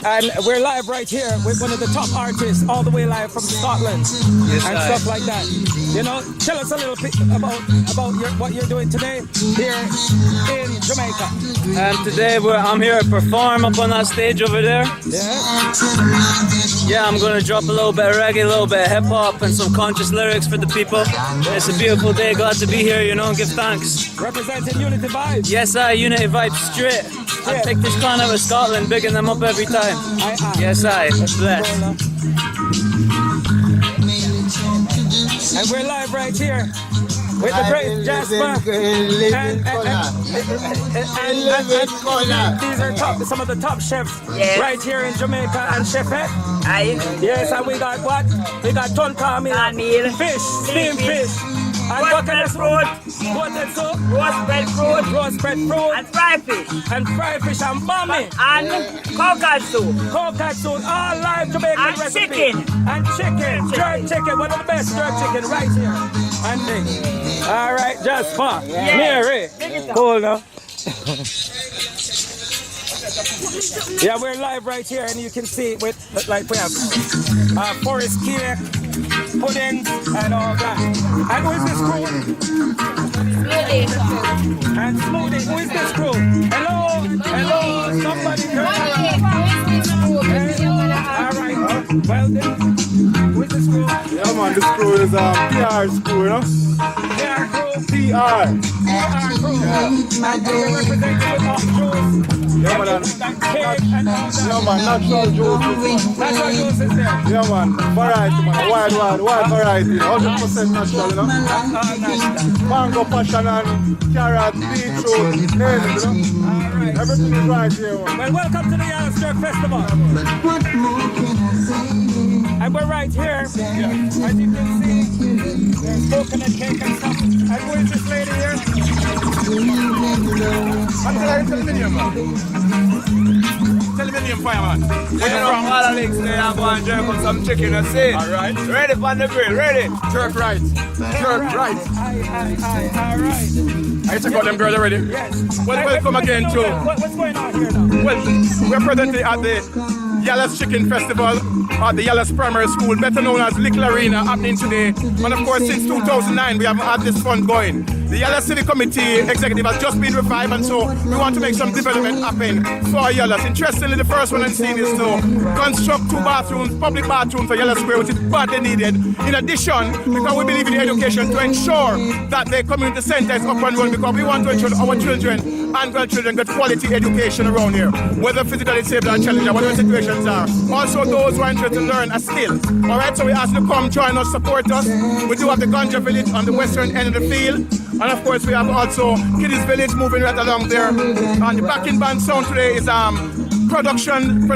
And we're live right here with one of the top artists, all the way live from Scotland, stuff like that. You know, tell us a little bit about what you're doing today here in Jamaica. And today I'm here to perform up on that stage over there. Yeah, I'm gonna drop a little bit of reggae, a little bit of hip hop, and some conscious lyrics for the people. It's a beautiful day, glad to be here. You know, give thanks. Representing Unity Vibes. Yes, Unity Vibes straight. I pick this clan out of Scotland, bigging them up every time. Yes, blessed. And we're live right here with the great Jasper. And these are some of the top chefs right here in Jamaica and Chefette. Yes, and we got what? We got Tonkami, fish, steamed fish. And coconut fruit, roasted soup, roast bread fruit, and fried fish, and bammy, and coconut soup, all live Jamaican and recipe. chicken, jerk chicken, one of the best jerk chicken right here. And all right, just fun. Mary, cool now. Yeah, we're live right here, and you can see with we have forest cake, pudding, and all that. And who is this crew? And Smoothie. Who is this crew? Hello, somebody. All right. Well then, who is this crew? Yeah, man, this crew is PR crew, you know. PR crew. PR crew. Yeah. And we're representing with off juice. Yeah, man, natural juice. Natural juice is there. Yeah, man, variety, man, wide variety, 100% natural, you know. Mango, passion, and carrot, beetroot, name it, you know. All right. Everything is right here, man. Well, welcome to the Yellowstone Festival. And we're right here, as you can see, there's coconut cake and stuff. And who is this lady here? Aluminium fireman. We're from Waterlinks today. I'm going to jerk up some chicken and see. Alright. Ready for the grill, ready? Jerk right. All right. I check out them girls already. Yes. Well, welcome again to... What's going on here now? Well, we're presently at the Yallah's Chicken Festival at the Yallah's Primary School, better known as Little Arena, happening today. And of course, since 2009, we have had this fund going. The Yallah City Committee executive has just been revived, and so we want to make some development happen for Yallahs. Interestingly, the first one I'm seeing is to construct 2 bathrooms, public bathrooms for Yallah Square, which is badly needed. In addition, because we believe in education, to ensure that the community center is up and running, because we want to ensure our children and grandchildren get quality education around here, whether physically disabled or challenged, whatever situations are. Also, those who are interested to learn a skill. All right, so we ask you to come join us, support us. We do have the Ganja Village on the western end of the field. And of course, we have also Kiddies Village moving right along there. And the backing band sound today is production,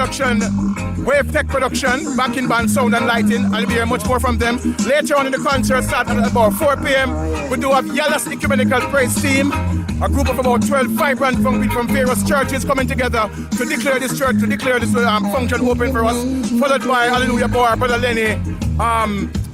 Wave Tech Production, backing band sound and lighting. And you'll hear much more from them. Later on in the concert, starting at about 4 p.m., we do have Yallah's Ecumenical Praise Team, a group of about 12 vibrant from various churches coming together to declare this function open for us, followed by Hallelujah Bar, Brother Lenny,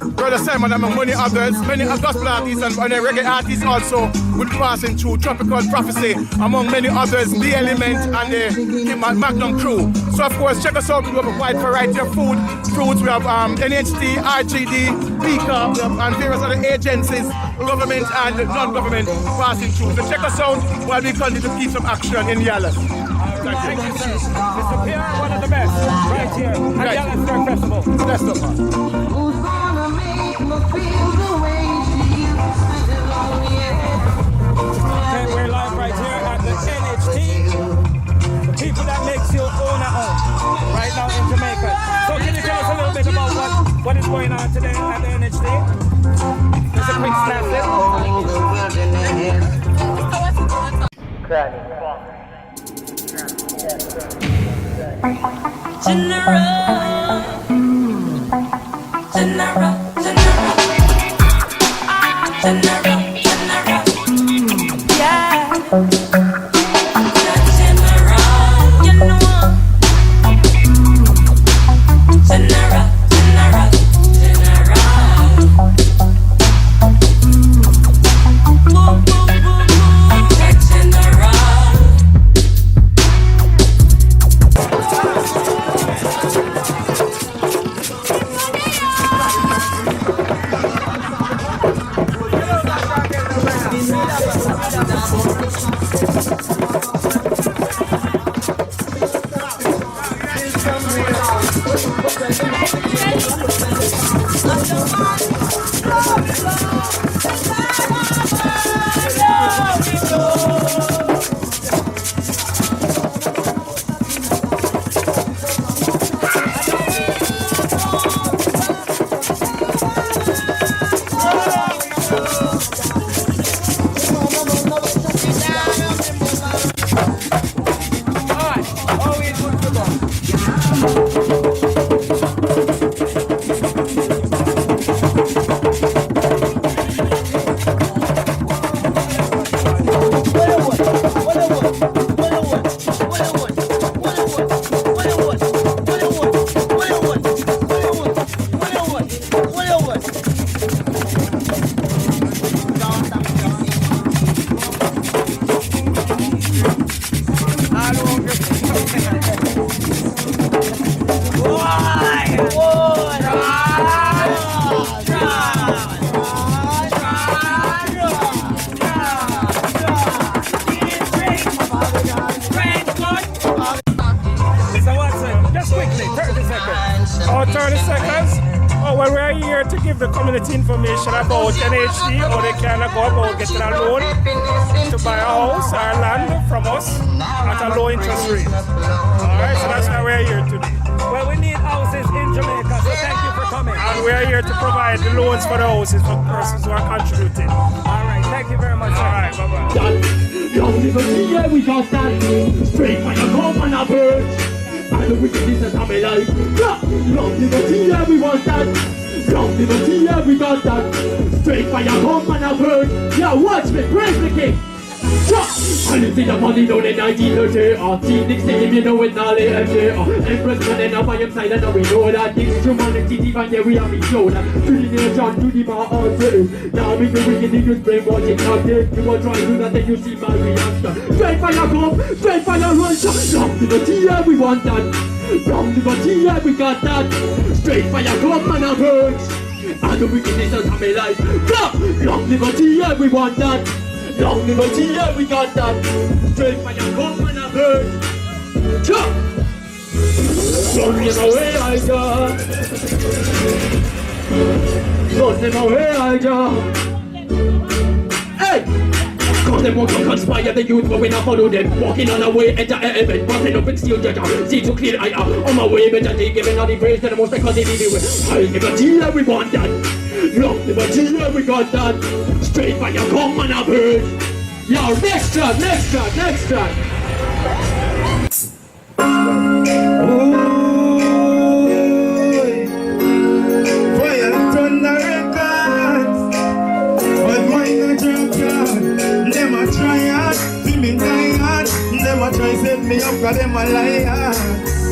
Brother Simon, among many others, many gospel artists and reggae artists also will be passing through Tropical Prophecy, among many others, The Element and the Magnum crew. So of course, check us out. We have a wide variety of fruits. We have NHT, RGD, PCOP, and various other agencies, government and non-government passing through. So check us out while we continue to keep some action in Yallah. Thank you, sir. Mr. PR, one of the best, right here at Yallah Star Festival. Best of all. Okay, we're live right here at the NHT. The people that makes you own a home right now in Jamaica. So can you tell us a little bit about what is going on today at the NHT? Just a quick snapshot. Oh, 30 seconds? Oh, well, we're here to give the community information about NHD, how they can go about getting a loan to buy a house or land from us at a low interest rate. Alright, so that's why we're here today. Well, we need houses in Jamaica, so thank you for coming. And we're here to provide the loans for the houses for persons who are contributing. Alright, thank you very much. Alright, bye-bye. Young liberty, yeah, we got that. Straight fire, come on a bird. And the wickedness that I'm alive. Young liberty, yeah, we want that. Young liberty, yeah, we got that. Straight fire, come on a bird. Yeah, watch me, praise the king. And it's in the money down in 1930. See next to him, you know it's not MJ. Empress man and up by your side, and now we know that things humanity divine, yeah, we have been shown. To the nation, to the bar, all through. Now we can wicked niggas brainwashing, not dead. You want try to do that, then you see my reaction. Straight fire come, straight fire run. Young liberty, yeah, we want that. Young liberty, yeah, we got that. Straight fire come and a bird. And the wickedness that I'm alive. Young liberty, yeah, we want that. Long liberty, yeah, we got that. Straight fire, come and a bird. Chop! Running away, I got. Running away, I got. Hey! Cause them won't conspire the youth, but we not follow them. Walking on our way, enter a heaven. Busting up and steal judge. See to clear I am on my way, better take giving all the praise to the most because they need it. High liberty, yeah, we want that. Long liberty, yeah, we got that. Straight fire, come on a bird. Yo, next track, next track, next track. Ooh, fire thunder records, but mine not drop yard. Them a try hard, see me die hard. Them a try set me up 'cause them a liar.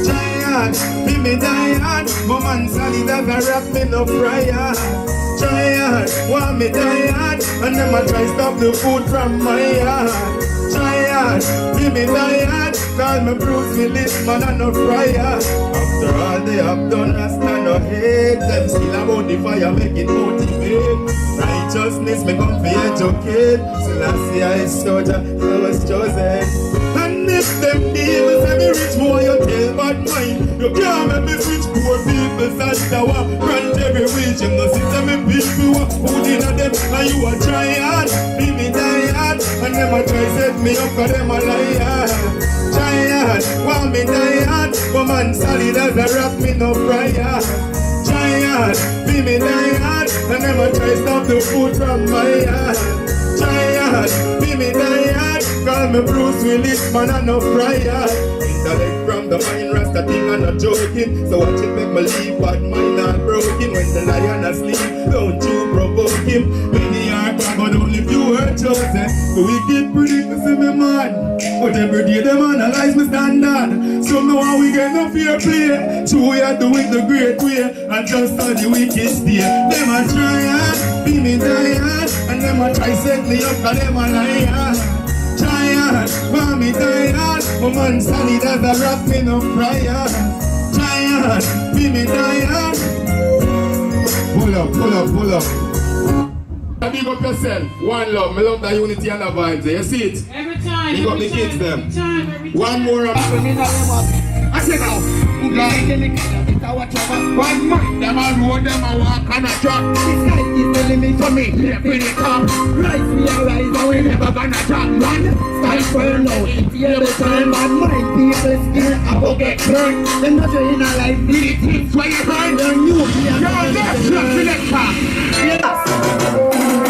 Try hard, see me die hard. My man solid as a rap, me no prior. Try hard, want me die hard. And them a try stop the food from my yard. Try hard, see me die hard. Call me Bruce Willis, man and no friar. After all they have done, I stand no hate. Them still about the fire, make it motivate. Righteousness, me come for educate. So last year I soldier, I was chosen. And if them demons say me rich boy, you tell bad mind. You can't make me switch poor people and tower. Grant every region, no system me people who food in a them. And you a try hard, be me die hard. And them a try set me up 'cause them a liar. Try hard, want me die hard. But man solid as a rap, me no prior. Try hard, be me die hard. And them a try stop the food from my yard. Try hard, be me die hard. call me Bruce Willis, man, I no friar. Intellect from the mind, rasta thing, I'm not joking. So watch it make me leave, but mine not broken. When the lion asleep, don't you provoke him. Many are bad, but only few are chosen. So we get pretty to see me man. But every day them analyze me standard. So now how we get no fair play. True, we are doing the great way. And just on the wicked stay. Them a try hard, be me die hard. And them a try set me up, cause them a lie hard. Try hard, want me die hard. My man solid as a rock, me no fry hard. Try hard, be me die hard. Pull up, pull up, pull up. Big up yourself. One love. Me love the unity and the vibes. You see it? Every time. Big up the kids them. Every time. One more. I say now. One man. Them a road, them a walk and a drop. This guy is the limit for me. Left in the top. Rise me a rise and we never gonna drop. Man, style for now. Feel the turn. Bad mind people skin. I go get burned. Them not in a life. Really things where you burn. Learn you. You're left. Yes.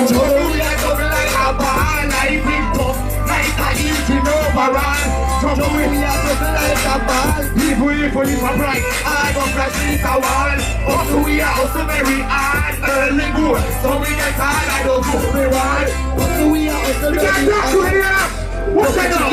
So we are coming like a ball, life is tough, like a engine overall. So we are coming like a ball, people is a bright, I go crash in the wall. Also we are also very hard, early good, so we get hard, I don't go very wide. Also we are also very hard. What's that now?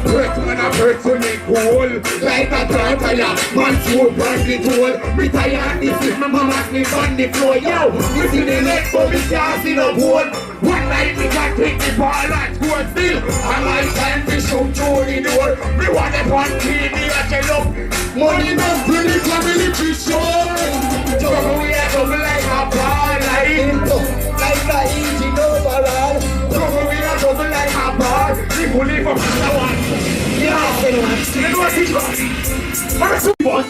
Hurt man a hurt to me cool. Like a tortilla, man so burn the tool. Me tired, this is my mama sleep on the floor. Yo, this is the leg but me can't see no board. One night me can take the ball and score still. And my time to shoot through the door. Me want a one TV and tell up. Money not pretty family to show. So we are coming like a ball, like a engine overall. So we are coming like a ball. People live up to the one. Yeah, you know what it was? What's the one?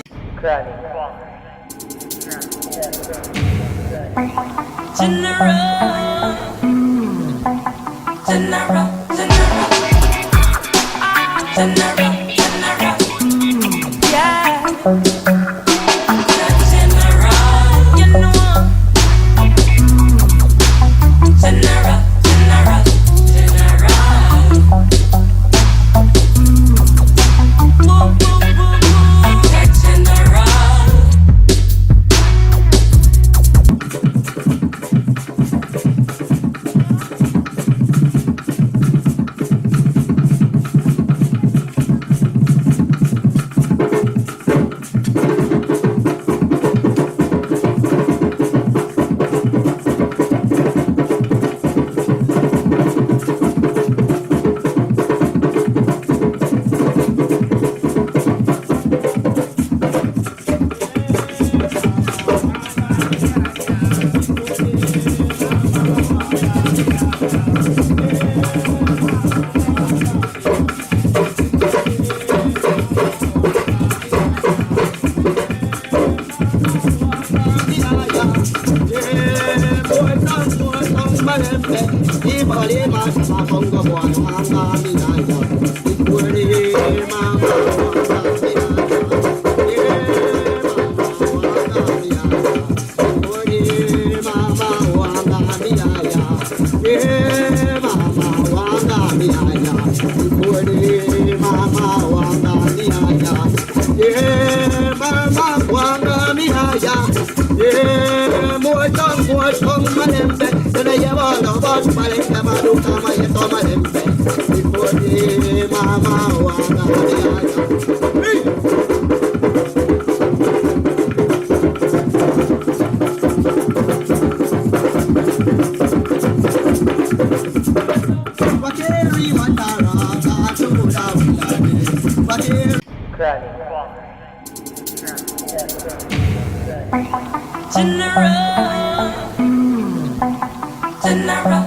General.